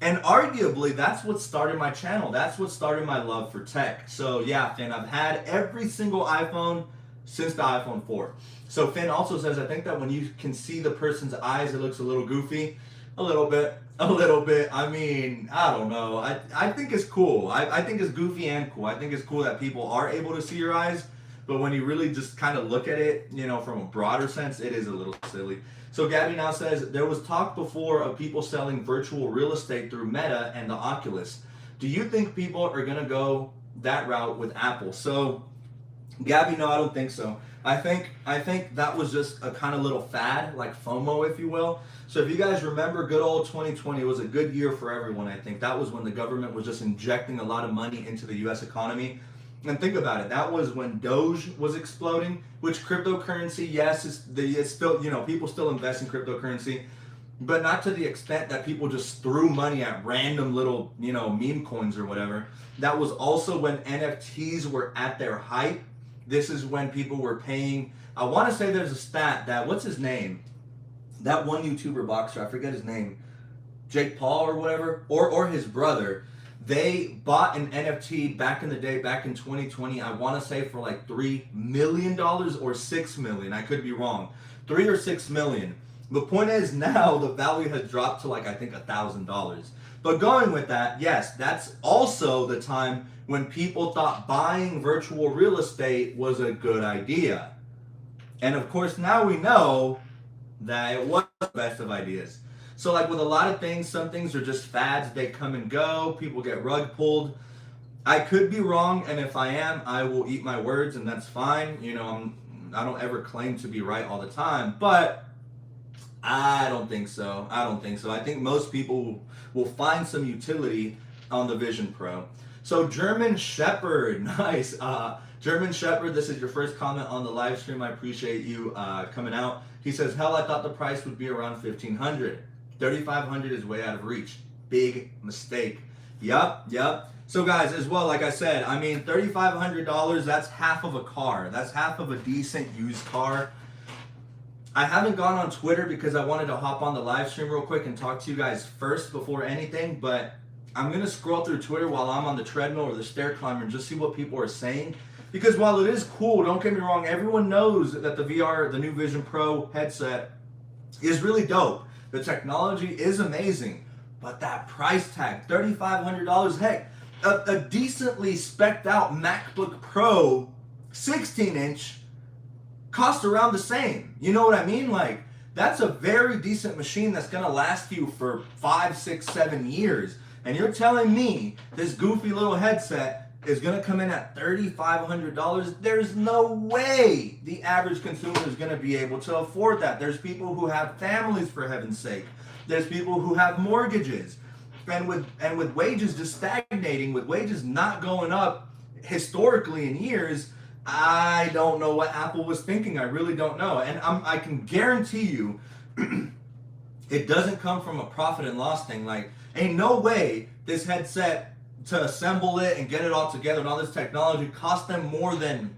And arguably, that's what started my channel. That's what started my love for tech. So yeah, Finn, I've had every single iPhone since the iPhone 4. So Finn also says, I think that when you can see the person's eyes, it looks a little goofy. A little bit. I mean, I don't know. I think it's cool. I think it's goofy and cool. I think it's cool that people are able to see your eyes. But when you really just kind of look at it, you know, from a broader sense, it is a little silly. So Gabby now says, there was talk before of people selling virtual real estate through Meta and the Oculus. Do you think people are going to go that route with Apple? So Gabby, no, I don't think so. I think that was just a kind of little fad, like FOMO, if you will. So if you guys remember good old 2020, it was a good year for everyone, I think. That was when the government was just injecting a lot of money into the US economy. And think about it, that was when Doge was exploding, which cryptocurrency, yes, it's still, you know, people still invest in cryptocurrency, but not to the extent that people just threw money at random little, you know, meme coins or whatever. That was also when NFTs were at their height. This is when people were paying, I want to say there's a stat that, what's his name? That one YouTuber boxer, I forget his name, Jake Paul or whatever, or his brother, they bought an NFT back in the day, back in 2020, I want to say for like $3 million or $6 million, I could be wrong, 3 or 6 million. The point is now the value has dropped to like, I think $1,000. But going with that, yes, that's also the time when people thought buying virtual real estate was a good idea. And of course, now we know that it wasn't the best of ideas. So like with a lot of things, some things are just fads, they come and go, people get rug pulled. I could be wrong, and if I am, I will eat my words, and that's fine. You know, I don't ever claim to be right all the time, but I don't think so. I think most people will find some utility on the Vision Pro. So German Shepherd, nice. German Shepherd, this is your first comment on the live stream. I appreciate you coming out. He says, hell, I thought the price would be around $1,500. $3,500 is way out of reach. Big mistake. Yup. So guys, as well, like I said, I mean, $3,500, that's half of a car. That's half of a decent used car. I haven't gone on Twitter because I wanted to hop on the live stream real quick and talk to you guys first before anything, but I'm going to scroll through Twitter while I'm on the treadmill or the stair climber and just see what people are saying. Because while it is cool, don't get me wrong, everyone knows that the VR, the new Vision Pro headset is really dope. The technology is amazing, but that price tag, $3,500, heck, a decently specced out MacBook Pro 16-inch costs around the same. You know what I mean? Like, that's a very decent machine that's gonna last you for 5, 6, 7 years. And you're telling me this goofy little headset is gonna come in at $3,500? There's no way the average consumer is gonna be able to afford that. There's people who have families, for heaven's sake. There's people who have mortgages. And with wages just stagnating, with wages not going up historically in years, I don't know what Apple was thinking. I really don't know. And I can guarantee you it doesn't come from a profit and loss thing. Like, ain't no way this headset, to assemble it and get it all together and all this technology, cost them more than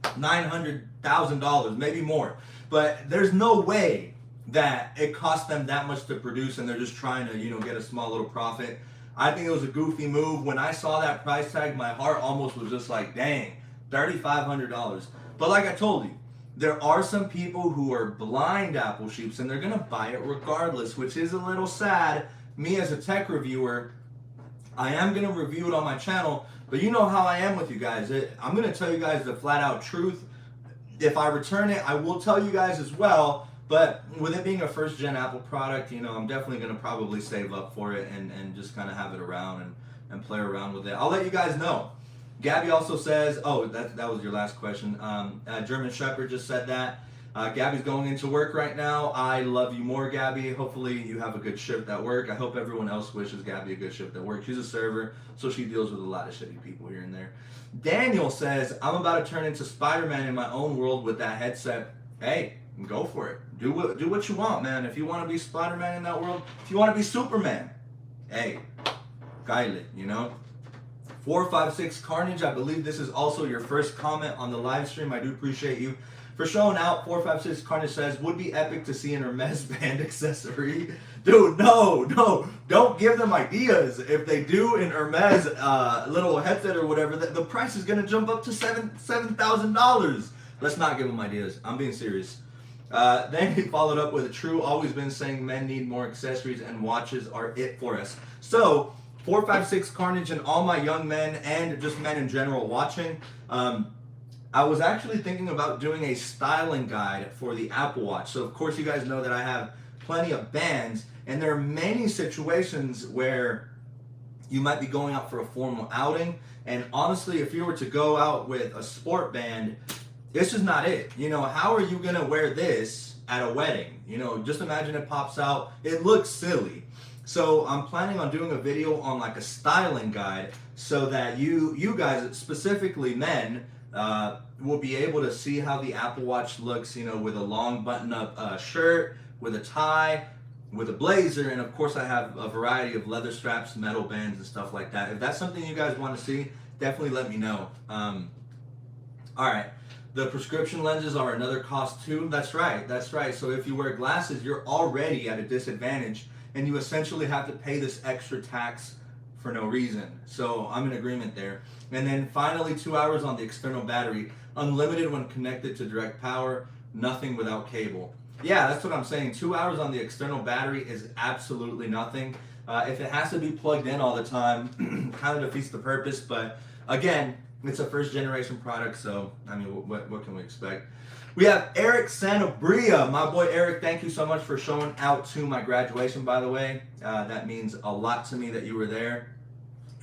$900,000, maybe more. But there's no way that it cost them that much to produce and they're just trying to, get a small little profit. I think it was a goofy move. When I saw that price tag, my heart almost was just like, dang, $3,500. But like I told you, there are some people who are blind Apple sheeps and they're gonna buy it regardless, which is a little sad. Me as a tech reviewer, I am gonna review it on my channel, but you know how I am with you guys. I'm gonna tell you guys the flat out truth. If I return it, I will tell you guys as well. But with it being a first gen Apple product, I'm definitely gonna probably save up for it and just kind of have it around and play around with it. I'll let you guys know. Gabby also says, oh, that was your last question. German Shepherd just said that. Gabby's going into work right now. I love you more, Gabby. Hopefully you have a good shift at work. I hope everyone else wishes Gabby a good shift at work. She's a server, so she deals with a lot of shitty people here and there. Daniel says, I'm about to turn into Spider-Man in my own world with that headset. Hey, go for it. Do what you want, man. If you want to be Spider-Man in that world, if you want to be Superman, hey, Kyle, 456 Carnage, I believe this is also your first comment on the live stream. I do appreciate you for showing out. 456 Carnage says, would be epic to see an Hermes band accessory. Dude, no, don't give them ideas. If they do an Hermes little headset or whatever, the price is going to jump up to $7,000. Let's not give them ideas. I'm being serious. Then he followed up with a true, always been saying men need more accessories and watches are it for us. So, 456 Carnage and all my young men and just men in general watching, I was actually thinking about doing a styling guide for the Apple Watch. So of course you guys know that I have plenty of bands, and there are many situations where you might be going out for a formal outing, and honestly if you were to go out with a sport band, it's just not it. How are you gonna wear this at a wedding? Just imagine it pops out, it looks silly. So I'm planning on doing a video on like a styling guide so that you guys, specifically men, will be able to see how the Apple Watch looks, with a long button-up shirt, with a tie, with a blazer, and of course I have a variety of leather straps, metal bands, and stuff like that. If that's something you guys want to see, definitely let me know. All right. The prescription lenses are another cost too. That's right. So if you wear glasses, you're already at a disadvantage, and you essentially have to pay this extra tax for no reason. So I'm in agreement there. And then finally, 2 hours on the external battery, unlimited when connected to direct power, nothing without cable. Yeah, that's what I'm saying. 2 hours on the external battery is absolutely nothing. If it has to be plugged in all the time, kind of defeats the purpose. But again, it's a first generation product, so I mean, what can we expect? We have Eric Sanabria. My boy Eric, thank you so much for showing out to my graduation, by the way. That means a lot to me that you were there.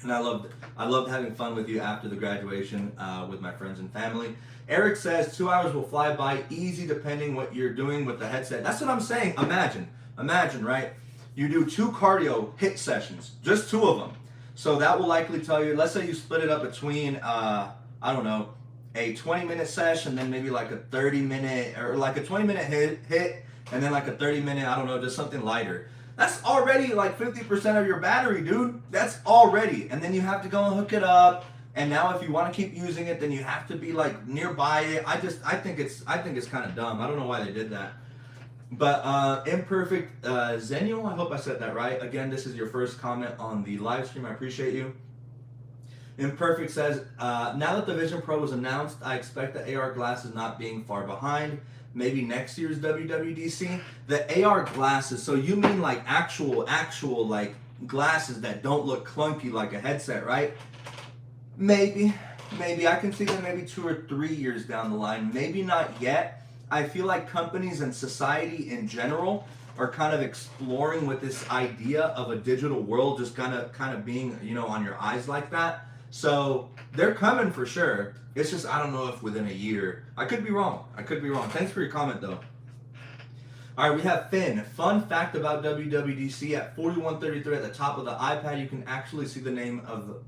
And I loved having fun with you after the graduation with my friends and family. Eric says 2 hours will fly by easy depending what you're doing with the headset. That's what I'm saying. Imagine, right? You do 2 cardio hit sessions, just 2 of them. So that will likely tell you, let's say you split it up between, I don't know, a 20-minute session, then maybe like a 30-minute, or like a 20-minute hit, and then like a 30-minute, I don't know, just something lighter. That's already like 50% of your battery, dude. That's already. And then you have to go and hook it up. And now if you want to keep using it, then you have to be like nearby it. I think it's kind of dumb. I don't know why they did that. But Imperfect Zenio, I hope I said that right. Again, this is your first comment on the live stream. I appreciate you. Imperfect says, now that the Vision Pro was announced, I expect the AR glasses not being far behind. Maybe next year's WWDC. The AR glasses, so you mean like actual like glasses that don't look clunky like a headset, right? Maybe I can see them maybe 2 or 3 years down the line. Maybe not yet. I feel like companies and society in general are kind of exploring with this idea of a digital world just kind of being, on your eyes like that. So they're coming for sure. It's just, I don't know if within a year. I could be wrong. Thanks for your comment though. All right, we have Finn. Fun fact about WWDC, at 4133 at the top of the iPad, you can actually see the name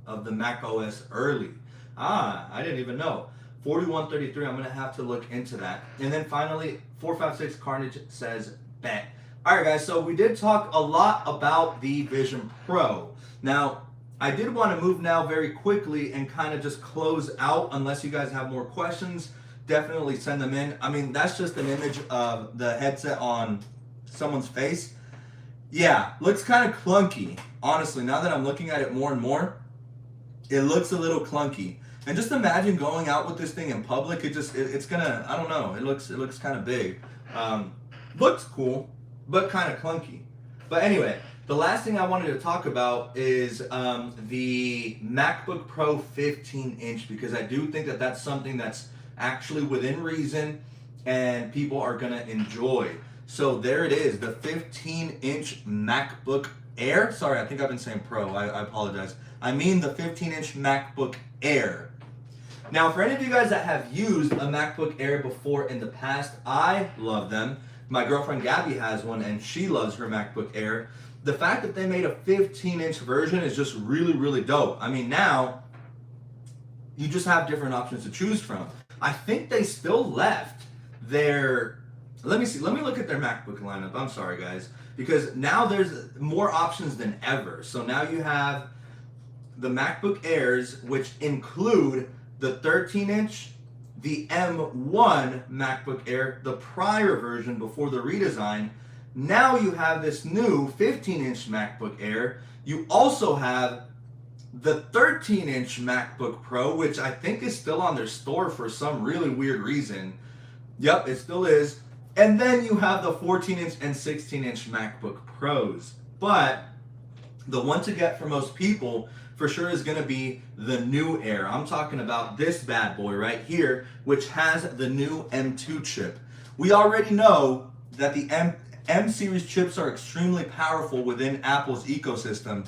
of the macOS early. I didn't even know. 4133. I'm gonna have to look into that. And then finally, 456 Carnage says bet. All right, guys. So we did talk a lot about the Vision Pro. Now, I did want to move now very quickly and kind of just close out. Unless you guys have more questions, definitely send them in. I mean, that's just an image of the headset on someone's face. Yeah, looks kind of clunky. Honestly, now that I'm looking at it more and more, it looks a little clunky. And just imagine going out with this thing in public. It's gonna, I don't know. It looks kind of big. Looks cool, but kind of clunky. But anyway, the last thing I wanted to talk about is the MacBook Pro 15-inch, because I do think that that's something that's actually within reason and people are gonna enjoy. So there it is, the 15-inch MacBook Air. Sorry, I think I've been saying Pro. I apologize. I mean the 15-inch MacBook Air. Now, for any of you guys that have used a MacBook Air before in the past, I love them. My girlfriend Gabby has one and she loves her MacBook Air. The fact that they made a 15-inch version is just really, really dope. I mean, now you just have different options to choose from. I think they still left their, let me see, let me look at their MacBook lineup. I'm sorry, guys, because now there's more options than ever. So now you have the MacBook Airs, which include the 13-inch, the M1 MacBook Air, the prior version before the redesign. Now you have this new 15-inch MacBook Air. You also have the 13-inch MacBook Pro, which I think is still on their store for some really weird reason. Yep, it still is. And then you have the 14-inch and 16-inch MacBook Pros. But the one to get for most people for sure is going to be the new Air. I'm talking about this bad boy right here, which has the new M2 chip. We already know that the M series chips are extremely powerful within Apple's ecosystem,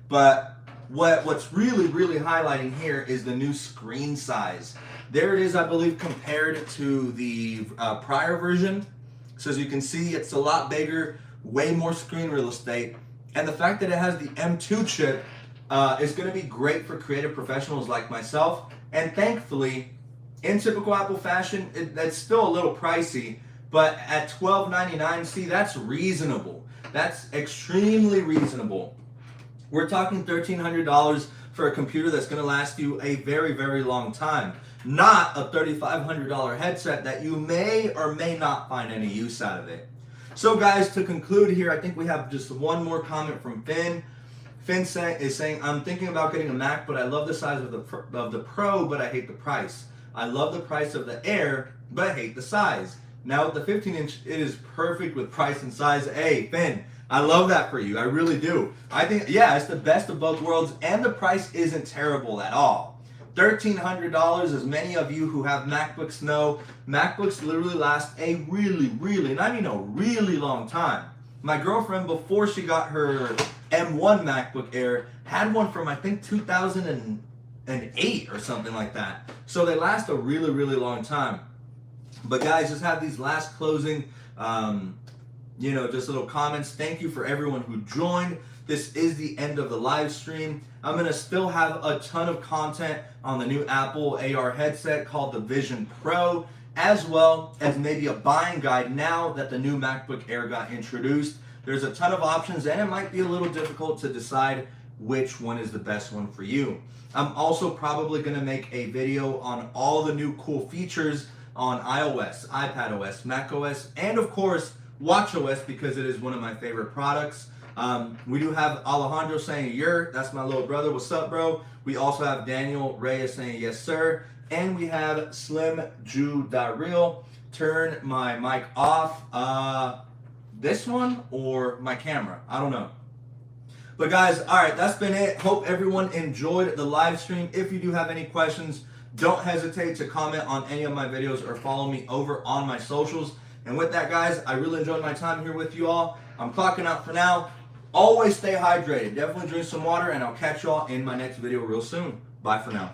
but what's really, really highlighting here is the new screen size. There it is, I believe, compared to the prior version. So as you can see, it's a lot bigger, way more screen real estate, and the fact that it has the M2 chip is going to be great for creative professionals like myself. And thankfully, in typical Apple fashion, that's still a little pricey, but at $12.99, see, that's reasonable. That's extremely reasonable. We're talking $1,300 for a computer that's going to last you a very, very long time. Not a $3,500 headset that you may or may not find any use out of it. So guys, to conclude here, I think we have just one more comment from Finn. Finn is saying, I'm thinking about getting a Mac, but I love the size of the Pro, but I hate the price. I love the price of the Air, but I hate the size. Now with the 15-inch, it is perfect with price and size. Hey, Finn, I love that for you. I really do. I think, yeah, it's the best of both worlds, and the price isn't terrible at all. $1,300, as many of you who have MacBooks know, MacBooks literally last a really, really, and I mean a really long time. My girlfriend, before she got her M1 MacBook Air, had one from, I think, 2008 or something like that. So they last a really, really long time. But guys, just have these last closing, just little comments. Thank you for everyone who joined. This is the end of the live stream. I'm going to still have a ton of content on the new Apple AR headset called the Vision Pro, as well as maybe a buying guide now that the new MacBook Air got introduced. There's a ton of options, and it might be a little difficult to decide which one is the best one for you. I'm also probably going to make a video on all the new cool features on iOS, iPadOS, macOS, and of course, WatchOS, because it is one of my favorite products. We do have Alejandro saying, that's my little brother. What's up, bro? We also have Daniel Reyes saying, yes, sir. And we have Slim Jew Real. Turn my mic off. This one or my camera? I don't know. But guys, all right, that's been it. Hope everyone enjoyed the live stream. If you do have any questions, don't hesitate to comment on any of my videos or follow me over on my socials. And with that, guys, I really enjoyed my time here with you all. I'm clocking out for now. Always stay hydrated. Definitely drink some water, and I'll catch y'all in my next video real soon. Bye for now.